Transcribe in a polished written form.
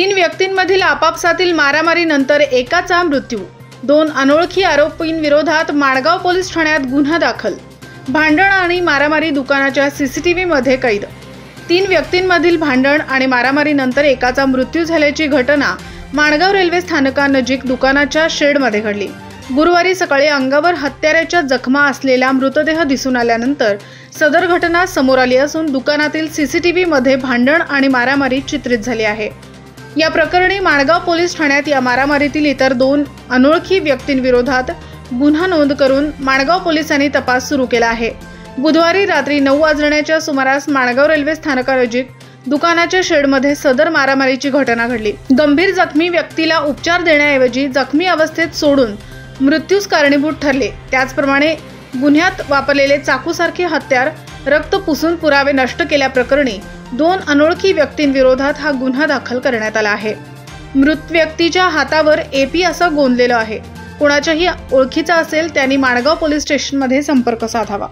तीन व्यक्तींमधील आपापसातील मारामारीनंतर एकाचा मृत्यू। दोन अनोळखी आरोपींविरोधात माणगाव पोलीस ठाण्यात गुन्हा दाखल। भांडण आणि मारामारी दुकानाच्या सीसीटीव्हीमध्ये कैद। तीन व्यक्तींमधील भांडण आणि मारामारीनंतर एकाचा मृत्यू झाल्याची घटना माणगाव रेल्वे स्थानकानजीक दुकानाच्या शेडमध्ये घडली। गुरुवारी सकाळी अंगावर हत्याराच्या जखमा असलेला मृतदेह दिसून आल्यानंतर सदर घटना समोर आली असून दुकानातील सीसीटीव्हीमध्ये भांडण आणि मारामारी चित्रित झाली आहे। या प्रकरणी माणगाव पोलीस ठाण्यात या मारामारीतील इतर दोन अनोळखी व्यक्तींविरोधात गुन्हा नोंद करून माणगाव पोलिसांनी तपास सुरू केला आहे। बुधवारी रात्री 9 वाजण्याच्या सुमारास माणगाव रेल्वे स्थानकानजीक दुकानाच्या शेडमध्ये सदर मारामारीची घटना घडली। गंभीर जखमी व्यक्तीला उपचार देण्याऐवजी जखमी अवस्थेत सोडून मृत्यूस कारणीभूत ठरले। त्याचप्रमाणे गुन्ह्यात वापरलेले चाकूसारखे हत्यार, रक्त पुसून पुरावे नष्ट केल्याप्रकरणी दोन अनोळखी व्यक्तींविरोधात हा गुन्हा दाखल करण्यात आला आहे। मृत व्यक्तीच्या हातावर एपी असं गोंदलेलं आहे। कोणाच्याही ओळखीचा असेल त्यांनी माणगाव पोलीस स्टेशनमध्ये संपर्क साधावा।